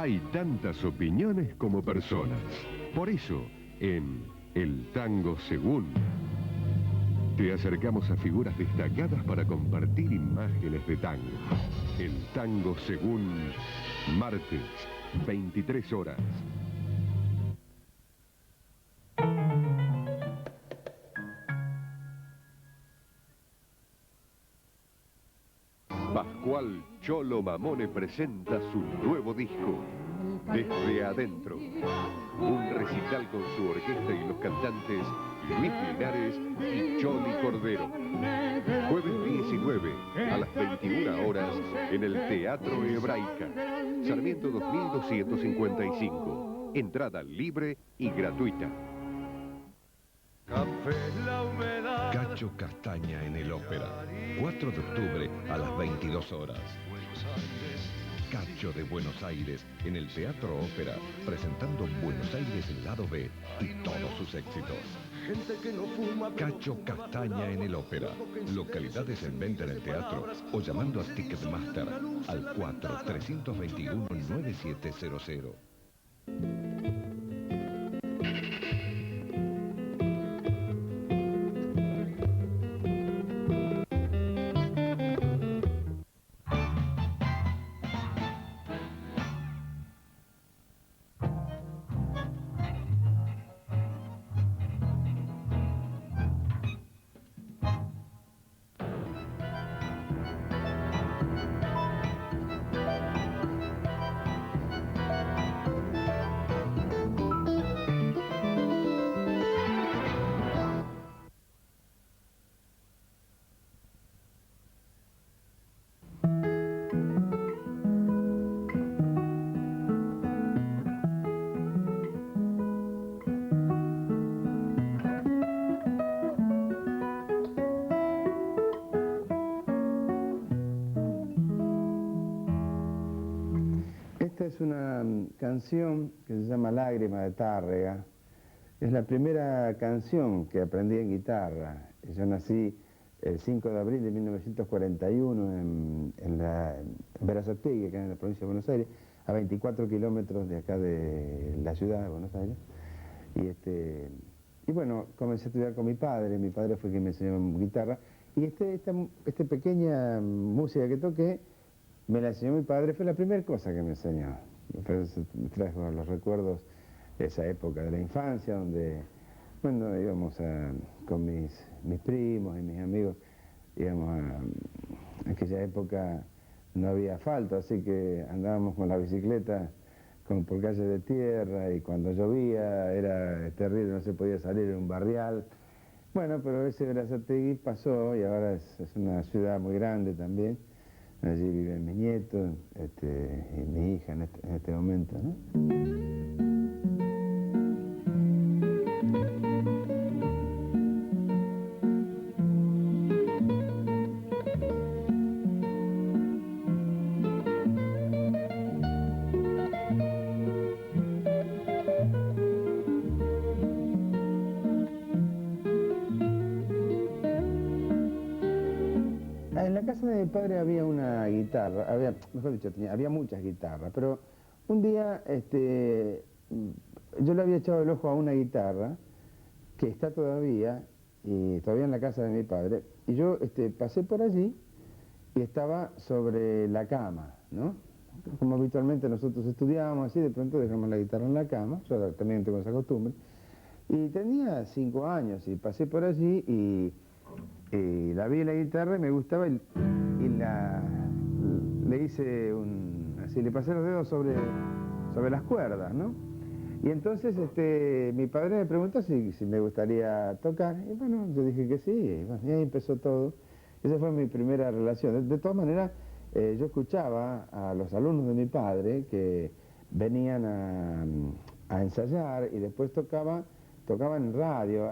Hay tantas opiniones como personas. Por eso, en El Tango Según, te acercamos a figuras destacadas para compartir imágenes de tango. El Tango Según, martes, 23 horas. Pascual Cholo Mamone presenta su nuevo disco, Desde Adentro. Un recital con su orquesta y los cantantes Luis Linares y Choli Cordero. Jueves 19 a las 21 horas en el Teatro Hebraica. Sarmiento 2255. Entrada libre y gratuita. Cacho Castaña en el Ópera, 4 de octubre a las 22 horas. Cacho de Buenos Aires en el Teatro Ópera, presentando Buenos Aires el lado B y todos sus éxitos. Cacho Castaña en el Ópera. Localidades en venta en el teatro o llamando a Ticketmaster al 4-321-9700. Esta es una canción que se llama Lágrima de Tárrega. Es la primera canción que aprendí en guitarra. Yo nací el 5 de abril de 1941 en Berazategui, que es en la provincia de Buenos Aires, a 24 kilómetros de acá de la ciudad de Buenos Aires. Y bueno, comencé a estudiar con mi padre fue quien me enseñó guitarra. Y esta pequeña música que toqué, me la enseñó mi padre, fue la primera cosa que me enseñó. Entonces, me trajo los recuerdos de esa época de la infancia, donde, bueno, íbamos con mis primos y mis amigos, íbamos en aquella época no había asfalto, así que andábamos con la bicicleta por calles de tierra, y cuando llovía era terrible, no se podía salir en un barrial. Bueno, pero ese Berazategui pasó y ahora es una ciudad muy grande también. Allí viven mis nietos y mi hija en este momento, ¿no? En la casa de mi padre había una guitarra, mejor dicho, había muchas guitarras, pero un día yo le había echado el ojo a una guitarra que está todavía en la casa de mi padre, y yo pasé por allí y estaba sobre la cama, ¿no? Como habitualmente nosotros estudiábamos así, de pronto dejamos la guitarra en la cama, yo también tengo esa costumbre, y tenía 5 años y pasé por allí y la vi en la guitarra y me gustaba y le hice así, le pasé los dedos sobre las cuerdas, ¿no? Y entonces mi padre me preguntó si me gustaría tocar, y bueno, yo dije que sí, y, bueno, y ahí empezó todo. Esa fue mi primera relación. De todas maneras, yo escuchaba a los alumnos de mi padre que venían a ensayar y después tocaban en radio.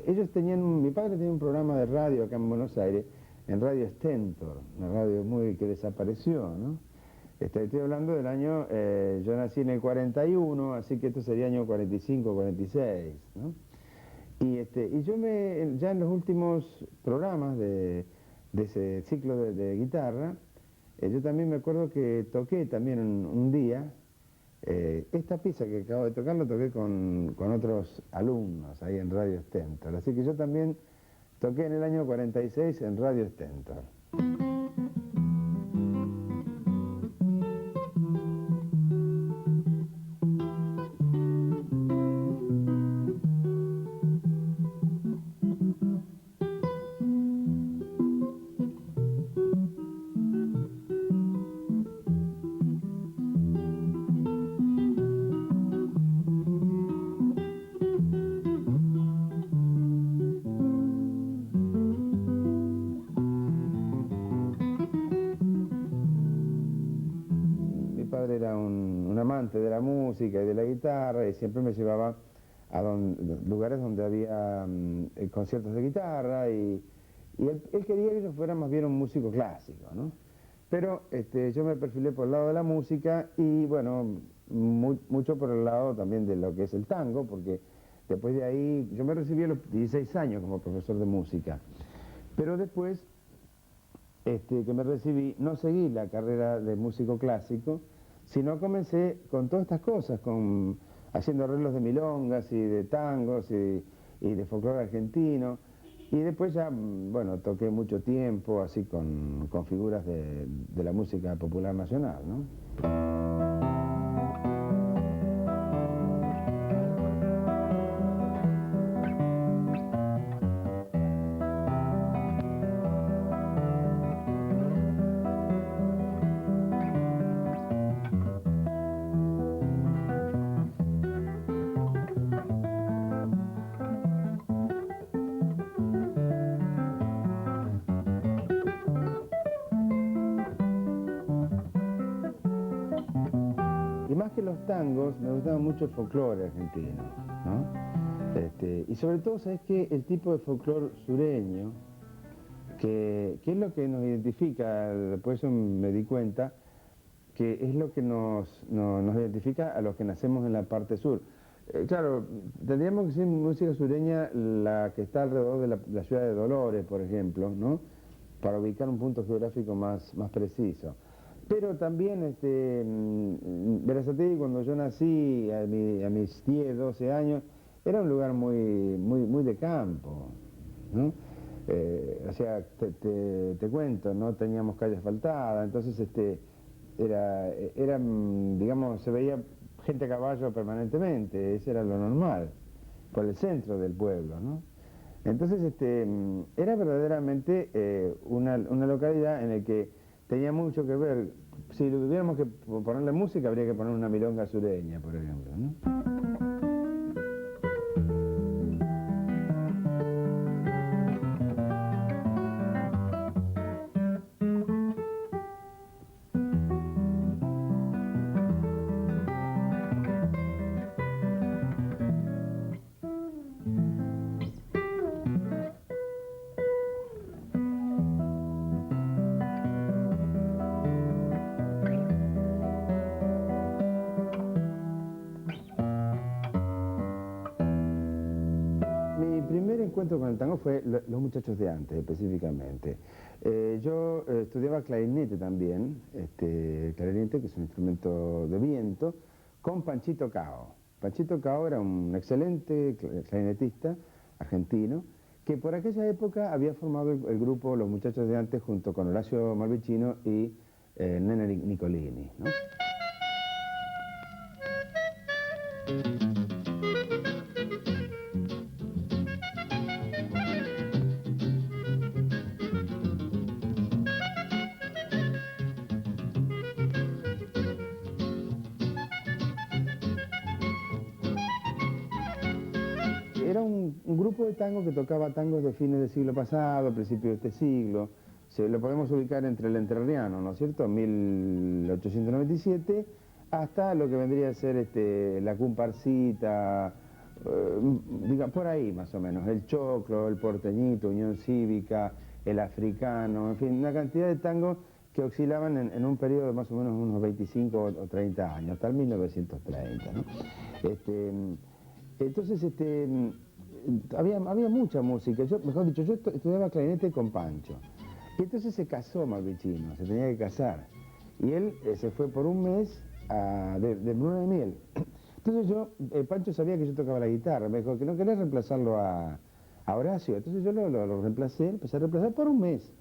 Mi padre tenía un programa de radio acá en Buenos Aires, en Radio Stentor, una radio que desapareció, ¿no? Estoy hablando del año, yo nací en el 41, así que esto sería año 45, 46, ¿no? Y yo ya en los últimos programas de ese ciclo de guitarra, yo también me acuerdo que toqué también un día, Esta pieza que acabo de tocar la toqué con otros alumnos ahí en Radio Stentor. Así que yo también toqué en el año 46 en Radio Stentor. Mi padre era un amante de la música y de la guitarra y siempre me llevaba a lugares donde había conciertos de guitarra y él quería que yo fuera más bien un músico clásico, ¿no? Pero yo me perfilé por el lado de la música y bueno, mucho por el lado también de lo que es el tango, porque después de ahí yo me recibí a los 16 años como profesor de música, pero después que me recibí, no seguí la carrera de músico clásico, sino comencé con todas estas cosas, haciendo arreglos de milongas y de tangos y de folclore argentino. Y después ya, bueno, toqué mucho tiempo así con figuras de la música popular nacional, ¿no? Y más que los tangos, me gustaba mucho el folclore argentino, ¿no? Y sobre todo, ¿sabes qué? El tipo de folclore sureño, que es lo que nos identifica, por eso me di cuenta, que es lo que nos identifica a los que nacemos en la parte sur. Claro, tendríamos que decir música sureña la que está alrededor de la ciudad de Dolores, por ejemplo, ¿no? Para ubicar un punto geográfico más preciso. Pero también, Berazategui, cuando yo nací, a mis 10, 12 años, era un lugar muy de campo, ¿no? O sea, te cuento, no teníamos calle asfaltada, entonces digamos, se veía gente a caballo permanentemente, eso era lo normal, por el centro del pueblo, ¿no? Entonces, era verdaderamente una localidad en la que tenía mucho que ver. Si tuviéramos que ponerle música, habría que poner una milonga sureña, por ejemplo, ¿no? Mi primer encuentro con el tango fue Los Muchachos de Antes, específicamente. Yo estudiaba clarinete también, clarinete, que es un instrumento de viento, con Panchito Cao. Panchito Cao era un excelente clarinetista argentino, que por aquella época había formado el grupo Los Muchachos de Antes junto con Horacio Malvicino y Nene Nicolini, ¿no? Era un grupo de tango que tocaba tangos de fines del siglo pasado, principios de este siglo. Lo podemos ubicar entre el entrerriano, ¿no es cierto?, 1897, hasta lo que vendría a ser la comparsita, diga, por ahí más o menos, el choclo, el porteñito, Unión Cívica, el africano, en fin, una cantidad de tangos que oscilaban en un periodo de más o menos unos 25 o 30 años, hasta el 1930, ¿no? Entonces, había mucha música. Mejor dicho, yo estudiaba clarinete con Pancho. Y entonces se casó Malvicino, se tenía que casar. Y él se fue por un mes de luna de miel. Entonces yo, Pancho sabía que yo tocaba la guitarra, me dijo que no quería reemplazarlo a Horacio. Entonces yo lo reemplacé, empecé a reemplazar por un mes.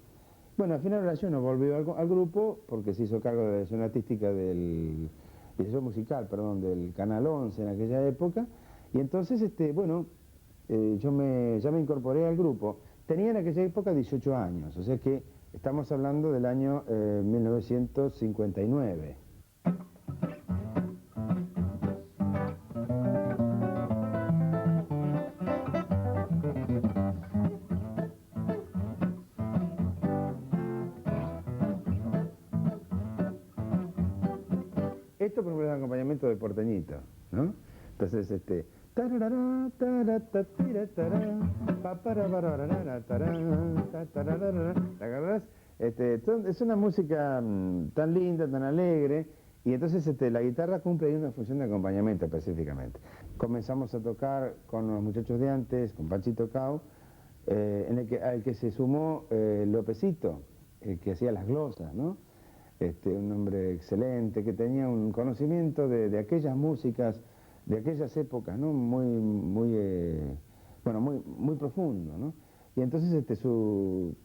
Bueno, al final Horacio no volvió al grupo porque se hizo cargo de la dirección artística dirección musical, perdón, del Canal 11 en aquella época. Y entonces, bueno, ya me incorporé al grupo. Tenía en aquella época 18 años, o sea que estamos hablando del año 1959. Esto por ejemplo es un acompañamiento de porteñito, ¿no? Entonces, tararara, tarata, tira, tará, pa, para, bararara, tará, ta, tararara. ¿Te acuerdas? Es una música tan linda, tan alegre, y entonces la guitarra cumple ahí una función de acompañamiento específicamente. Comenzamos a tocar con los muchachos de antes, con Panchito Cao, al que se sumó Lopecito, que hacía las glosas, ¿no? Un hombre excelente, que tenía un conocimiento de aquellas músicas, de aquellas épocas, ¿no? Muy profundo, ¿no? Y entonces su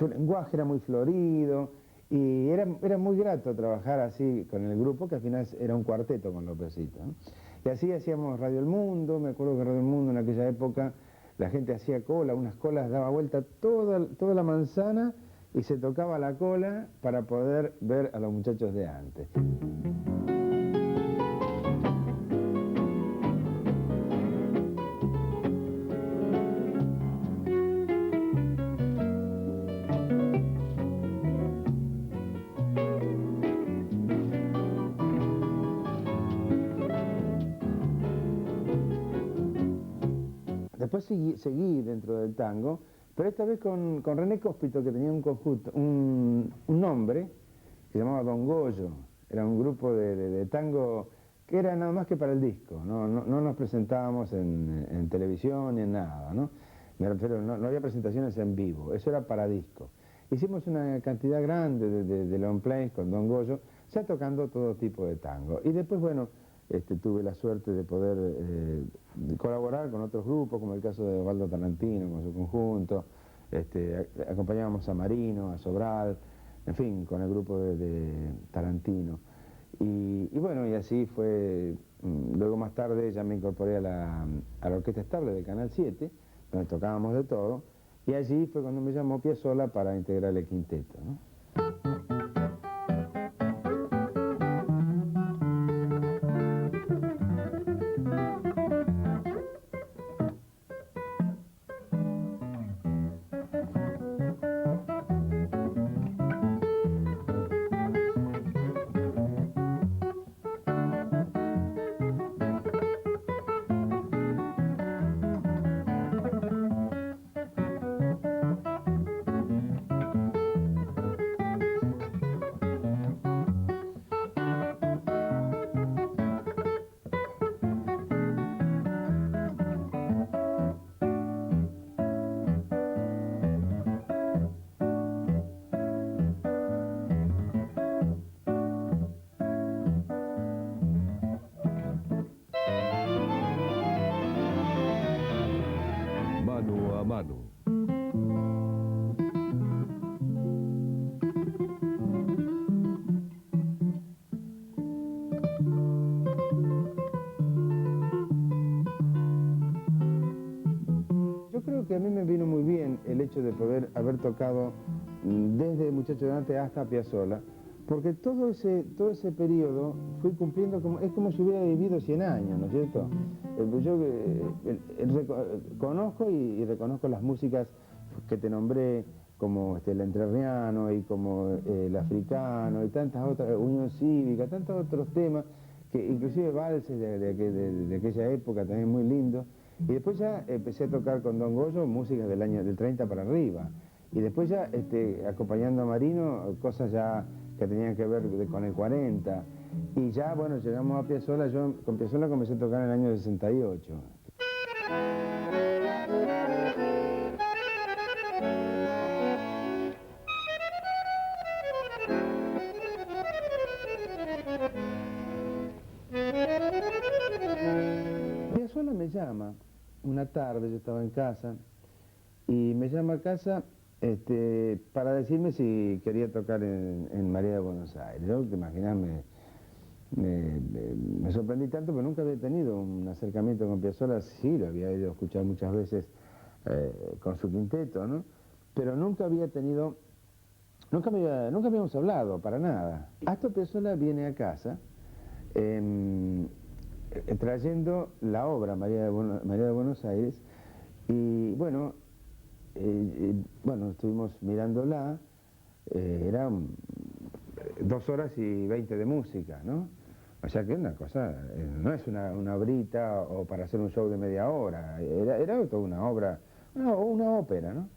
lenguaje era muy florido y era muy grato trabajar así con el grupo, que al final era un cuarteto con Lópezito, ¿no? Y así hacíamos Radio El Mundo. Me acuerdo que Radio El Mundo en aquella época la gente hacía cola, unas colas, daba vuelta toda la manzana y se tocaba la cola para poder ver a los muchachos de antes. Después seguí dentro del tango, pero esta vez con René Cóspito, que tenía un conjunto, un nombre que se llamaba Don Goyo. Era un grupo de tango que era nada más que para el disco, no nos presentábamos en televisión ni en nada, ¿no? Me refiero, no había presentaciones en vivo, eso era para disco. Hicimos una cantidad grande de long plays con Don Goyo, ya tocando todo tipo de tango. Y después, bueno, tuve la suerte de poder colaborar con otros grupos, como el caso de Osvaldo Tarantino, con su conjunto. Acompañábamos a Marino, a Sobral, en fin, con el grupo de Tarantino. Y bueno, y así fue. Luego más tarde ya me incorporé a la Orquesta Estable de Canal 7, donde tocábamos de todo, y allí fue cuando me llamó Piazzolla para integrar el quinteto, ¿no? Mano a mano. Yo creo que a mí me vino muy bien el hecho de poder haber tocado desde Muchacho de Antes hasta Piazzolla, porque todo ese periodo fui cumpliendo, es como si hubiera vivido 100 años, ¿no es cierto? Yo conozco y reconozco las músicas que te nombré, como el entrerriano y como el africano y tantas otras, Unión Cívica, tantos otros temas, que inclusive valses de aquella época también muy lindos. Y después ya empecé a tocar con Don Goyo músicas del 30 para arriba. Y después ya acompañando a Marino, cosas ya que tenían que ver con el 40. Y ya, bueno, llegamos a Piazzolla. Yo con Piazzolla comencé a tocar en el año 68. Piazzolla me llama, una tarde yo estaba en casa, y me llama a casa para decirme si quería tocar en María de Buenos Aires. Yo, te imaginas, me sorprendí tanto, porque nunca había tenido un acercamiento con Piazzolla. Sí, lo había ido a escuchar muchas veces con su quinteto, ¿no? Pero nunca había tenido, nunca habíamos hablado, para nada. Astor Piazzolla viene a casa trayendo la obra María de Buenos Aires, y bueno, estuvimos mirándola, eran 2 horas y 20 de música, ¿no? O sea que una cosa, no es una obrita o para hacer un show de media hora, era toda una obra, una ópera, ¿no?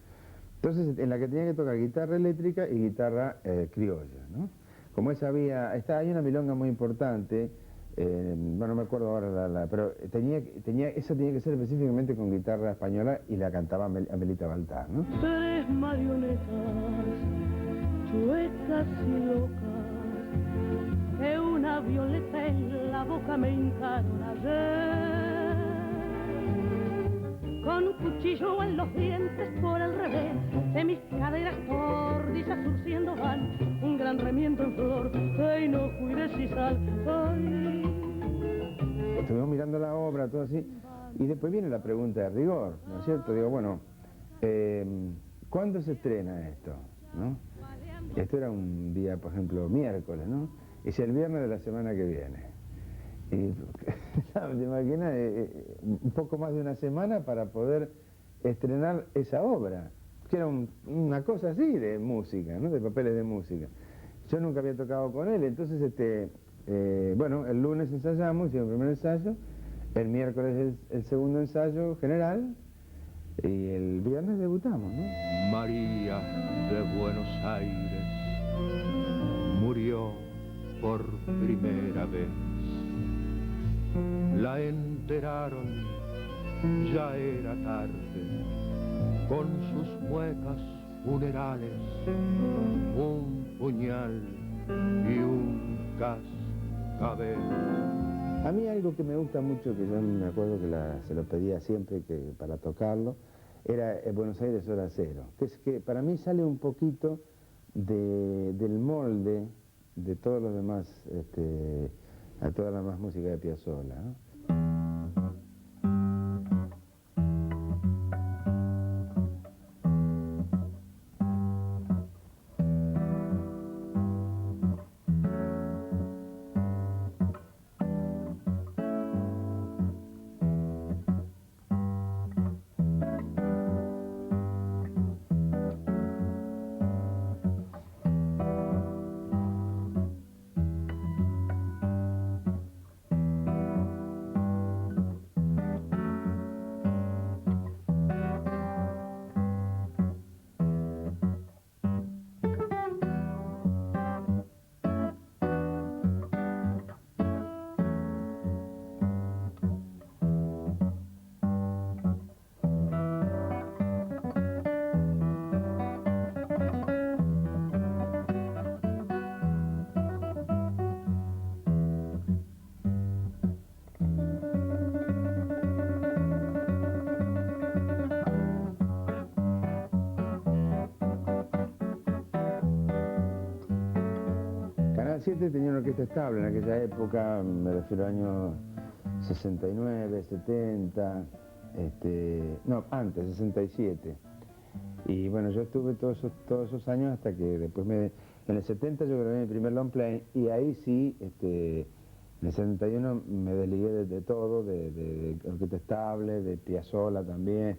Entonces, en la que tenía que tocar guitarra eléctrica y guitarra criolla, ¿no? Como hay una milonga muy importante, no me acuerdo ahora, pero esa tenía que ser específicamente con guitarra española, y la cantaba Amelita Baltar, ¿no? 3 marionetas, chuecas y locas, que una violeta en la boca me hincaron ayer. Con un cuchillo en los dientes por el revés, de mis caderas tordillas surciendo van un gran remiendo en flor de inocuidad y sal. Ay. Estuvimos mirando la obra, todo así, y después viene la pregunta de rigor, ¿no es cierto? Digo, bueno, ¿cuándo se estrena esto? ¿No? Esto era un día, por ejemplo, miércoles, ¿no? Es el viernes de la semana que viene. Y te imaginas, un poco más de una semana para poder estrenar esa obra, que era una cosa así de música, ¿no? De papeles de música. Yo nunca había tocado con él, entonces bueno, el lunes ensayamos, hicimos el primer ensayo, el miércoles el segundo ensayo general, y el viernes debutamos, ¿no? María de Buenos Aires murió por primera vez. La enteraron, ya era tarde, con sus muecas funerales, un puñal y un cascabel. A mí algo que me gusta mucho, que yo me acuerdo que se lo pedía siempre para tocarlo, era Buenos Aires Hora Cero, que es que para mí sale un poquito del molde de todos los demás, a toda la más música de Piazzolla, ¿no? Canal 7 tenía una orquesta estable en aquella época, me refiero a años 69, 70, no, antes, 67. Y bueno, yo estuve todos esos años hasta que después en el 70 yo grabé mi primer long play, y ahí sí, en el 71 me desligué de todo, de orquesta estable, de Piazzolla también,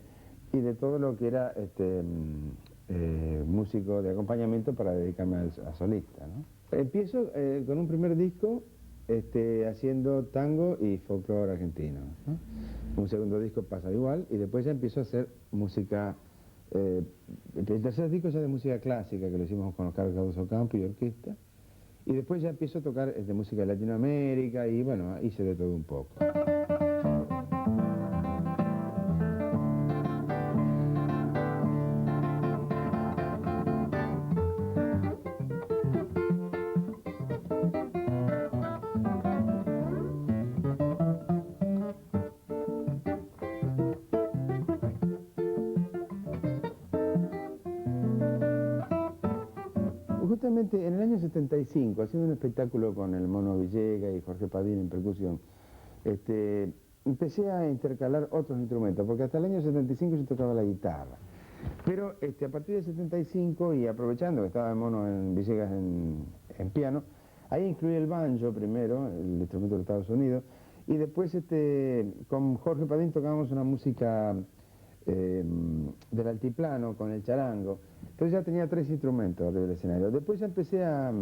y de todo lo que era músico de acompañamiento para dedicarme a solista, ¿no? Empiezo con un primer disco haciendo tango y folclore argentino, ¿no? Un segundo disco pasa igual, y después ya empiezo a hacer música, el tercer disco ya de música clásica, que lo hicimos con Oscar Cardoso Campo y orquesta, y después ya empiezo a tocar música de Latinoamérica, y bueno, hice de todo un poco. justamente en el año 75, haciendo un espectáculo con el Mono Villegas y Jorge Padín en percusión, empecé a intercalar otros instrumentos, porque hasta el año 75 yo tocaba la guitarra. Pero a partir del 75, y aprovechando que estaba el Mono en Villegas en piano, ahí incluí el banjo primero, el instrumento de Estados Unidos, y después con Jorge Padín tocábamos una música del altiplano con el charango. Entonces ya tenía 3 instrumentos arriba del escenario. Después ya empecé a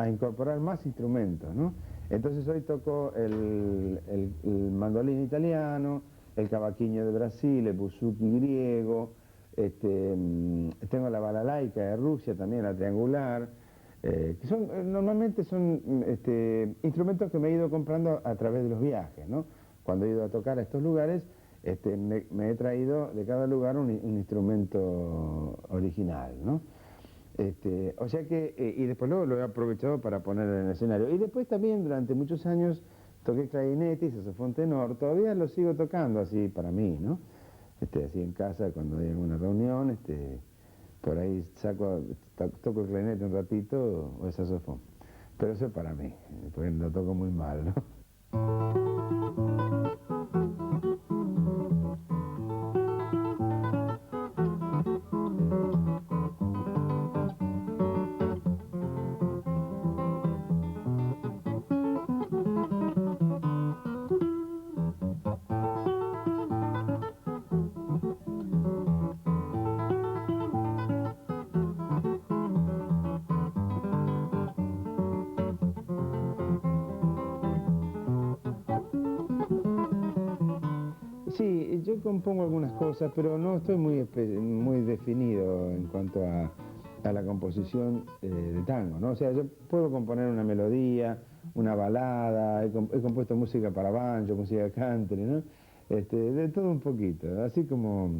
incorporar más instrumentos, ¿no? Entonces hoy toco el mandolín italiano, el cavaquinho de Brasil, el buzuki griego, tengo la balalaica de Rusia también, la triangular, que normalmente son instrumentos que me he ido comprando a través de los viajes, ¿no? Cuando he ido a tocar a estos lugares, me he traído de cada lugar un instrumento original, ¿no? O sea que, y después lo he aprovechado para poner en el escenario. Y después también durante muchos años toqué clarinete y saxofón tenor, todavía lo sigo tocando así para mí, ¿no? Así en casa cuando hay alguna reunión, por ahí toco el clarinete un ratito o el saxofón. Pero eso es para mí, porque lo toco muy mal, ¿no? Sí, yo compongo algunas cosas, pero no estoy muy definido en cuanto a la composición de tango, ¿no? O sea, yo puedo componer una melodía, una balada, he compuesto música para banjo, música country, ¿no? De todo un poquito, así como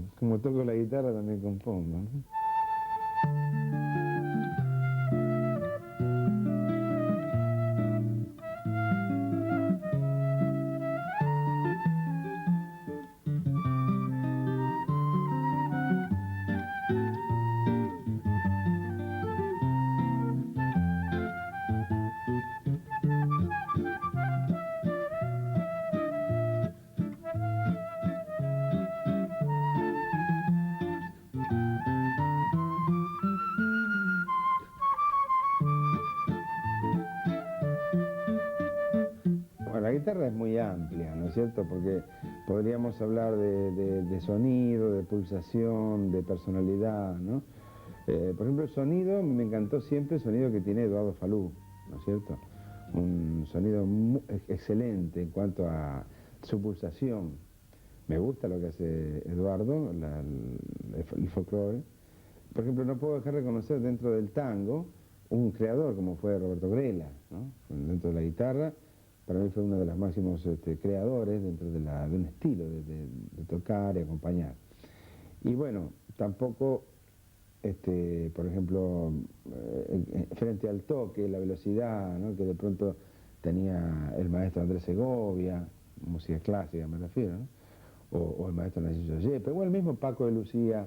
toco la guitarra también compongo, ¿no? Bueno, la guitarra es muy amplia, ¿no es cierto? Porque podríamos hablar de sonido, de pulsación, de personalidad, ¿no? Por ejemplo, el sonido, me encantó siempre el sonido que tiene Eduardo Falú, ¿no es cierto? Un sonido excelente en cuanto a su pulsación. Me gusta lo que hace Eduardo, el folclore. Por ejemplo, no puedo dejar de reconocer dentro del tango un creador como fue Roberto Grela, ¿no? Dentro de la guitarra, para mí fue uno de los máximos creadores dentro de un estilo de tocar y acompañar. Y bueno, tampoco, por ejemplo, frente al toque, la velocidad, ¿no? Que de pronto tenía el maestro Andrés Segovia, música clásica me refiero, ¿no? O el maestro Narciso Yepes, o el mismo Paco de Lucía,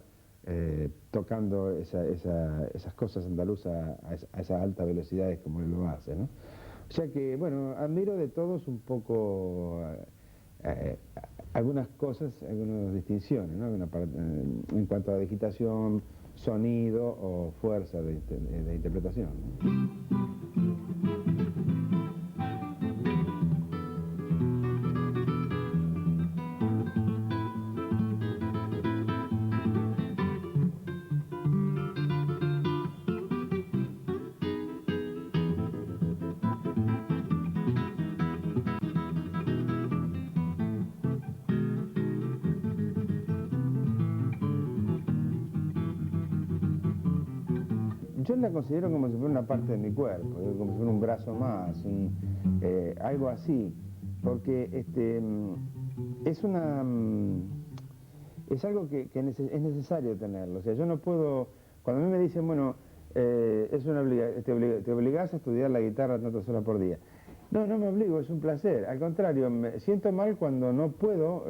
tocando esas cosas andaluzas a esas altas velocidades como él lo hace, ¿no? O sea que, bueno, admiro de todos un poco algunas cosas, algunas distinciones, ¿no? En cuanto a digitación, sonido o fuerza de interpretación, ¿no? Yo la considero como si fuera una parte de mi cuerpo, como si fuera un brazo más, algo así, porque es algo que es necesario tenerlo. O sea, yo no puedo, cuando a mí me dicen, bueno, te obligás a estudiar la guitarra tantas horas por día. No, no me obligo, es un placer. Al contrario, me siento mal cuando no puedo,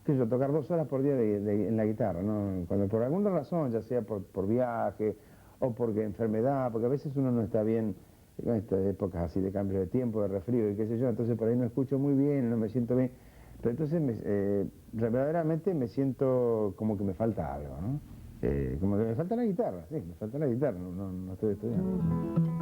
qué sé yo, tocar 2 horas por día en la guitarra, ¿no? Cuando por alguna razón, ya sea por viaje o porque enfermedad, porque a veces uno no está bien en estas épocas así de cambio de tiempo, de resfrío y qué sé yo, entonces por ahí no escucho muy bien, no me siento bien, pero entonces verdaderamente me siento como que me falta algo, ¿no? Como que me falta la guitarra, sí, me falta la guitarra, no estoy estudiando.